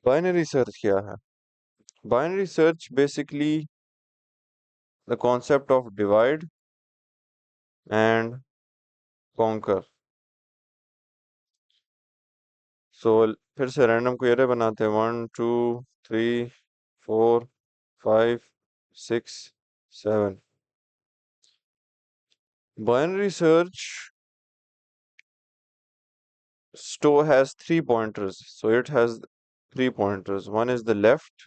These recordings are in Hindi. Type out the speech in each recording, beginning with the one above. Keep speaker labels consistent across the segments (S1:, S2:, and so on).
S1: बाइनरी सर्च क्या है? Binary search basically the concept of divide and conquer. So फिर से रैंडम को एरे बनाते हैं, 1 2 3 4 5 6 7। Binary search store has three pointers, so it has three pointers. One is the left,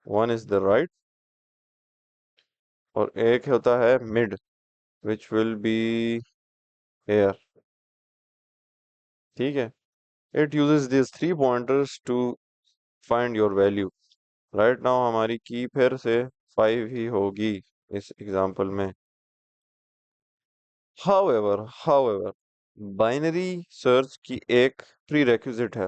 S1: one is the right, और एक होता है mid, which will be here. ठीक है? It uses these three pointers to find your value. Right now हमारी की फिर से 5 ही होगी इस एग्जांपल में। However, बाइनरी सर्च की एक प्रीरेक्विजिट है।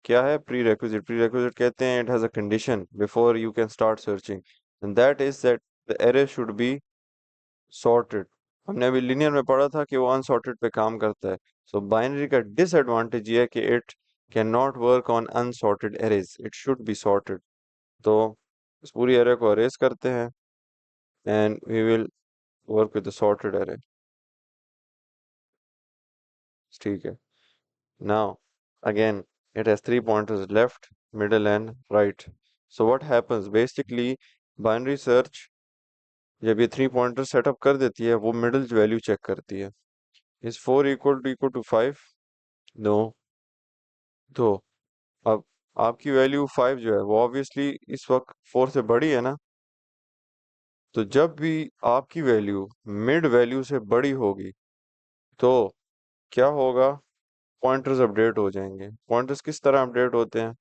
S1: क्या है प्रीरेक्विजिट? प्रीरेक्विजिट कहते हैं it has a condition before you can start searching, and that is that the array should be sorted. हमने अभी लिनियर में पढ़ा था कि वो अनसॉर्टेड पे काम करता है। सो बाइनरी का डिसएडवांटेज ये है कि it can not work on unsorted arrays, it should be sorted. तो इस पूरी एरे को अरेज करते हैं and we will work with the sorted array. ठीक है? Now, again, it has three pointers: left, middle, and right. So what happens? Basically, binary search जब ये थ्री पॉइंटर सेटअप कर देती है, वो मिडिल वैल्यू चेक करती है। Is 4 equal to 5? नो। तो अब आपकी वैल्यू 5 जो है वो ऑब्वियसली इस वक्त 4 से बड़ी है ना। तो जब भी आपकी वैल्यू मिड वैल्यू से बड़ी होगी तो क्या होगा? पॉइंटर्स अपडेट हो जाएंगे। पॉइंटर्स किस तरह अपडेट होते हैं?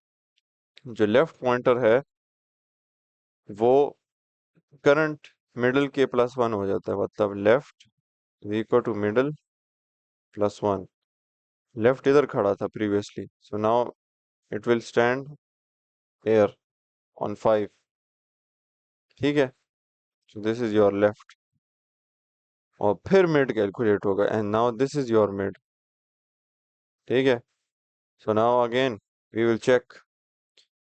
S1: जो लेफ्ट पॉइंटर है वो करंट मिडल के +1 हो जाता है, मतलब left equal to middle +1। Left इधर खड़ा था previously, so now it will stand here on 5। ठीक है? So this is your left, और फिर मिड कैलकुलेट होगा and now this is your mid. ठीक है? So now again we will check,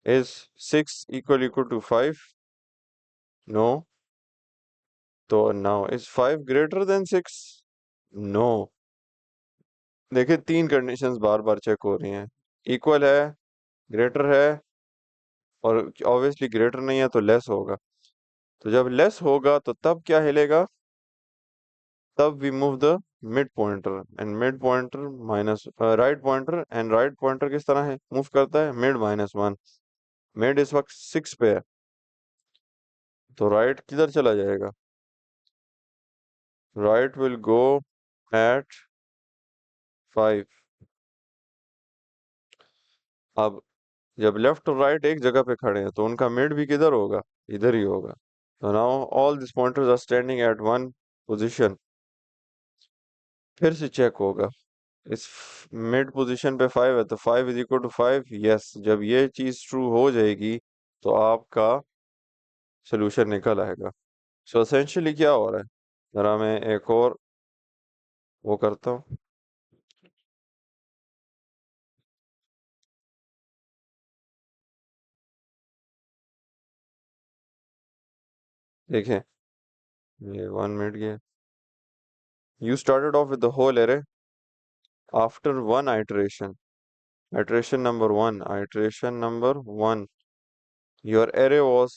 S1: is 6 equal to 5? No. तो now is 5 greater than 6? No. देखिए तीन कंडीशंस बार बार चेक हो रही हैं। इक्वल है, ग्रेटर है, और ऑब्वियसली ग्रेटर नहीं है तो लेस होगा। तो जब लेस होगा तो तब क्या हिलेगा? तब we move the mid pointer, and mid pointer minus right pointer, and right pointer किस तरह है मूव करता है? मिड -1। मिड इस वक्त 6 पे है, तो राइट किधर चला जाएगा? Right will go at 5। अब जब लेफ्ट और राइट एक जगह पे खड़े हैं तो उनका मिड भी किधर होगा? इधर ही होगा। तो now all this pointers are standing at one position. फिर से चेक होगा, इस मिड पोजीशन पे 5 है तो 5 इज इक्वल टू 5। यस, जब ये चीज ट्रू हो जाएगी तो आपका सोल्यूशन निकल आएगा। सो एसेंशियली क्या हो रहा है? जरा मैं एक और वो करता हूँ। देखें, ये 1 मिनट गया। You started off with the whole array after one iteration. Iteration number one. Your array was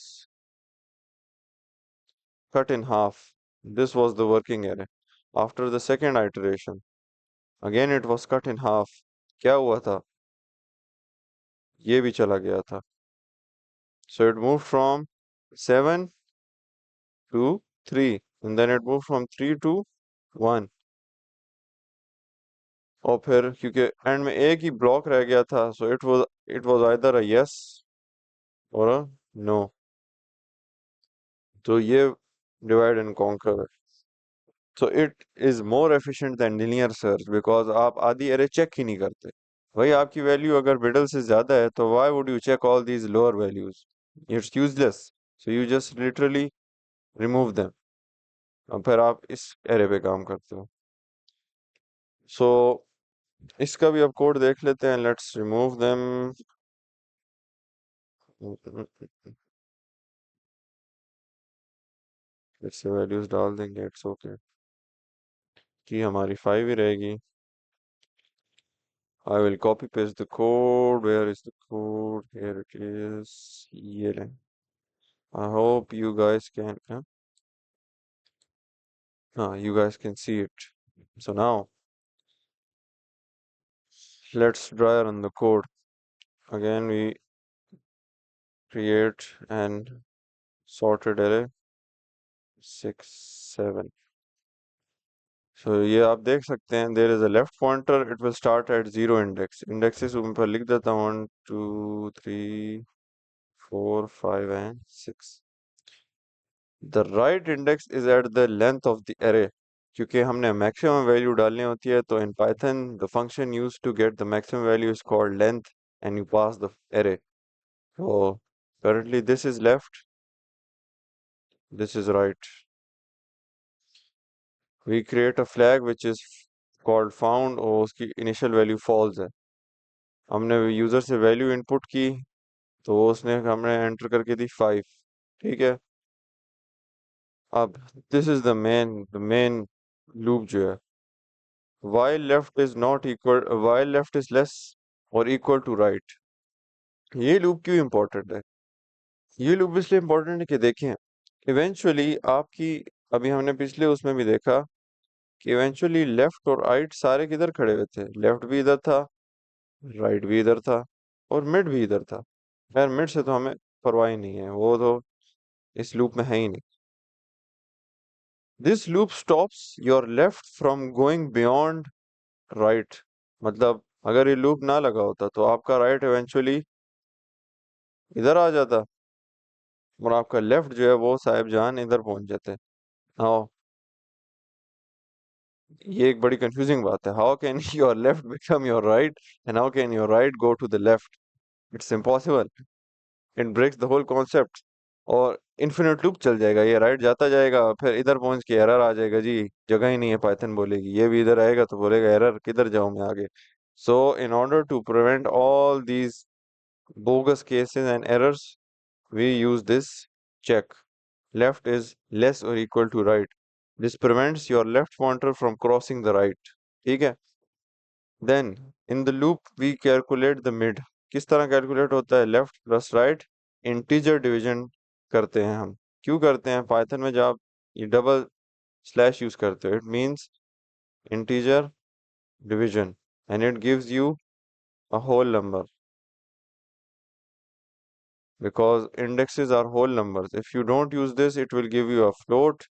S1: cut in half. This was the working array. After the second iteration, again it was cut in half. क्या हुआ था? ये भी चला गया था. So it moved from 7 to 3, and then it moved from 3 to 1. और फिर क्योंकि एंड में एक ही ब्लॉक रह गया था, so it was either a yes or a no. तो ये डिवाइड एंड कॉन्कर है. So it is more efficient than linear search because आप आधी एरे चेक ही नहीं करते. भाई आपकी वैल्यू अगर मिडल से ज्यादा है तो why would you check all these lower values? It's useless. So you just literally remove them. और फिर आप इस एरे पे काम करते हो. So इसका भी अब कोड देख लेते हैं. Let's remove them. फिर से वैल्यूज डाल देंगे, इट्स ओके, कि हमारी 5 ही रहेगी। I will copy paste the code. Where is the code? Here it is. ये लें. I hope you guys can, you guys can see it. So now let's try run the code. Again, we create and sorted array 6, 7. So ये आप देख सकते हैं, there is a left pointer. It will start at 0 index. Indexes ऊपर लिख देता हूँ 1, 2, 3, 4, 5 and 6. The right index is at the length of the array. क्योंकि हमने maximum value डालनी होती है, तो in Python the function used to get the maximum value is called length, and you pass the array. So currently this is left, this is right. We create a flag which is called found, और उसकी initial value false है. हमने यूजर से वैल्यू इनपुट की, तो उसने हमने एंटर करके दी 5. ठीक है, अब this is the main loop जो है, while left is not equal, while left is less or equal to right. ये लूप क्यों इंपॉर्टेंट है? ये लूप इसलिए इंपॉर्टेंट है कि देखें, इवेंचुअली आपकी, अभी हमने पिछले उसमें भी देखा कि इवेंचुअली लेफ्ट और राइट सारे किधर खड़े हुए थे, लेफ्ट भी इधर था, राइट भी इधर था, और मिड भी इधर था. यार मिड से तो हमें परवाह ही नहीं है, वो तो इस लूप में है ही नहीं. This loop stops your left from going beyond right. मतलब अगर ये लूप ना लगा होता तो आपका राइट इवेंचुअली इधर आ जाता, और आपका लेफ्ट जो है वो साहिब जान इधर पहुंच जाते. हाँ, ये एक बड़ी कंफ्यूजिंग बात है. How can your left become your right, and how can your right go to the left? It's impossible. It breaks the whole concept. और इन्फिनिट लूप चल जाएगा, ये राइट जाता जाएगा, फिर इधर पहुंच के एरर आ जाएगा, जी जगह ही नहीं है, पाइथन बोलेगी. ये भी इधर आएगा तो बोलेगा एरर, किधर जाऊं मैं आगे. So in order to prevent all these bogus cases and errors, we use this check. Left is less or equal to right. This prevents your left pointer from crossing the right. ठीक है. Then in the loop we calculate the mid. किस तरह कैलकुलेट होता है? Left plus right integer division करते हैं हम. क्यों करते हैं? पाइथन में जब आप ये डबल स्लैश यूज करते हो, it means integer division, and it gives you a whole number, because indexes are whole numbers. If you don't use this, it will give you a float.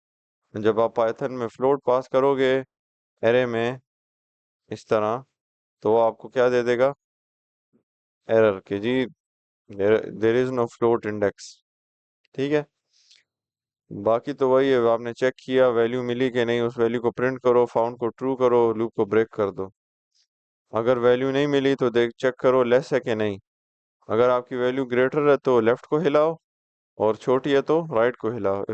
S1: जब आप पाइथन में फ्लोट पास करोगे एरे में इस तरह, तो वो आपको क्या दे देगा? एरर के जी, there is no float index. ठीक है. बाकी तो वही है, आपने चेक किया वैल्यू मिली कि नहीं, उस वैल्यू को प्रिंट करो, फाउंड को ट्रू करो, लूप को ब्रेक कर दो. अगर वैल्यू नहीं मिली तो देख चेक करो लेस है कि नहीं. अगर आपकी वैल्यू ग्रेटर है तो लेफ्ट को हिलाओ, और छोटी है तो राइट को हिलाओ.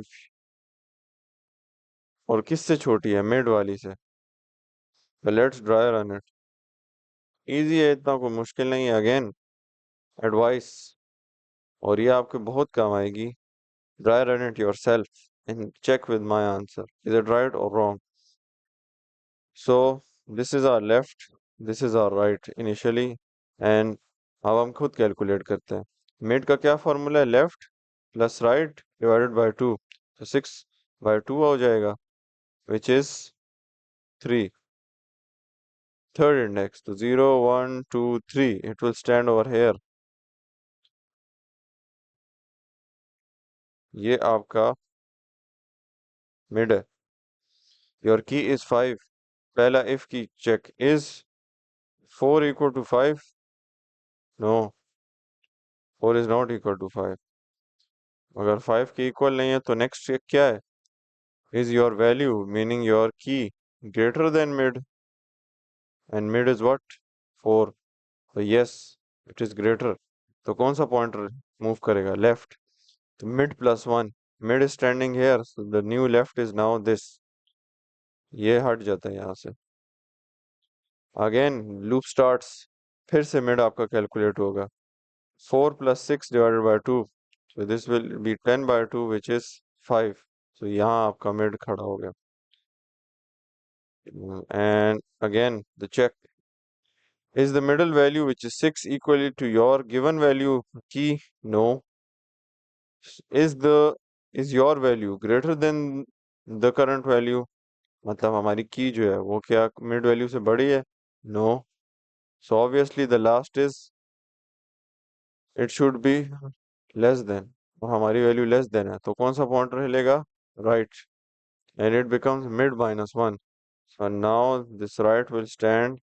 S1: और किससे छोटी है? मिड वाली से. Let's dry run it. Easy है, इतना कोई मुश्किल नहीं है. अगेन एडवाइस, और ये आपके बहुत काम आएगी. Dry run it yourself and check with my answer, is it right और wrong. So this is our left, this is our right initially, and अब हम खुद कैलकुलेट करते हैं. मिड का क्या फॉर्मूला है? Left plus right divided by 2. तो 6/2 हो जाएगा, विच इज 3. थर्ड इंडेक्स तो 0, 1, 2, 3, it will stand over here. ये आपका मिड है. योर की इज 5. पहला इफ की चेक, is 4 equal to 5? No, 4 is not equal to 5. अगर 5 के इक्वल नहीं है तो नेक्स्ट चेक क्या है? Is your value, meaning your key, greater than mid, and mid is what? 4. तो यस, इट इज ग्रेटर. तो कौन सा पॉइंटर मूव करेगा? लेफ्ट. तो mid plus 1, mid is standing here, so the new left is now this. ये हट जाता है यहाँ से. अगेन लूप स्टार्ट्स, फिर से मिड आपका कैलकुलेट होगा. 4 plus 6 divided by 2. So this will be 10 by 2, which is 5. So यहाँ आपका mid खड़ा हो गया. And again, the check. Is the middle value, which is 6, equal to your given value key? No. Is your value greater than the current value? मतलब हमारी की जो है वो क्या मिड वैल्यू से बड़ी है? No. So obviously the last is it should be less than. और हमारी वैल्यू लेस देन है तो कौन सा pointer हिलेगा? Right. And it becomes mid minus 1. So now this right will stand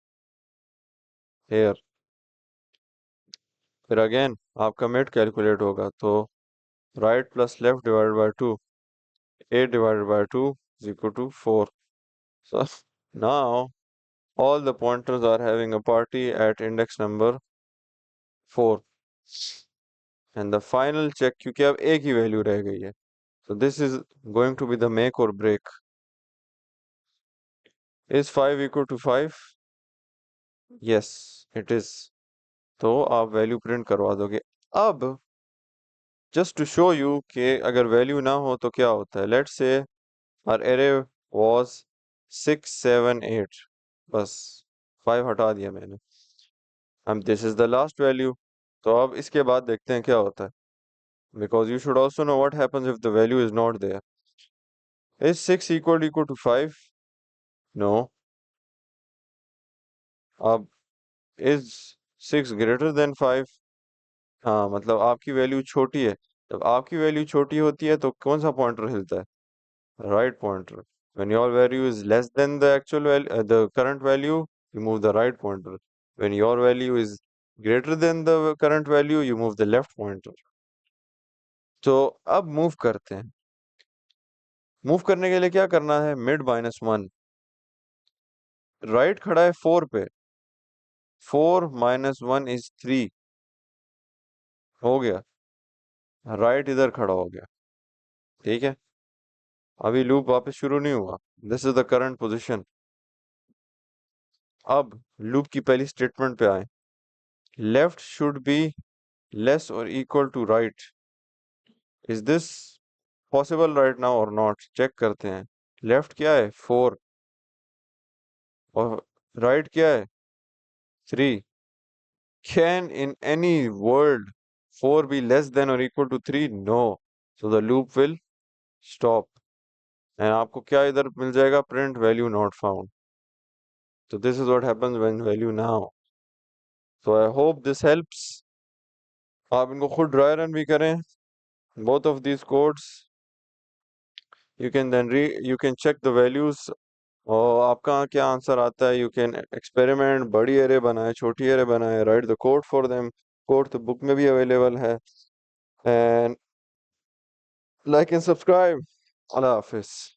S1: here. फिर अगेन आपका मिड कैलकुलेट होगा तो right plus left divided by 2. 8 divided by 2 is equal to 4. So now all the pointers are having a party at index number 4. And the final check, क्योंकि अब एक ही वैल्यू रह गई है. So this is going to be the make or break. Is 5 equal to 5? Yes, it is. तो आप वैल्यू प्रिंट करवा दोगे. अब just to show you कि अगर वैल्यू ना हो तो क्या होता है. Let's say our array was 6 7 8. बस 5 हटा दिया मैंने. And this is the last value. तो अब इसके बाद देखते हैं क्या होता है. Because you should also know what happens if the value is not there. Is 6 equal to 5? No. अब is 6 greater than 5? हाँ, मतलब आपकी वैल्यू छोटी है. जब आपकी वैल्यू छोटी होती है तो कौन सा पॉइंटर हिलता है? Right pointer. When your value is less than the actual value, the current value, you move the right pointer. When your value is greater than the current value, you move the left pointer. तो अब मूव करते हैं. मूव करने के लिए क्या करना है? Mid minus 1. राइट खड़ा है 4 पे. 4 minus 1 is 3. हो गया. राइट इधर खड़ा हो गया. ठीक है. अभी लूप वापस शुरू नहीं हुआ. This is the current position. अब लूप की पहली स्टेटमेंट पे आए. लेफ्ट शुड बी लेस और equal to right. Is this possible right now और नॉट? चेक करते हैं. लेफ्ट क्या है? 4. और राइट क्या है? 3. Can in any world 4 be less than or equal to 3? No. So the loop will stop. And आपको क्या इधर मिल जाएगा? Print value not found. So this is what happens when value now. So I hope this helps. आप इनको खुद dry run भी करें. Both of these codes. You can then you can check the values. और आपका क्या आंसर आता है. You can experiment. बड़ी array बनाए, छोटी array बनाए. Write the code for them. Code तो book में भी available है. And like and subscribe. Allah Hafiz.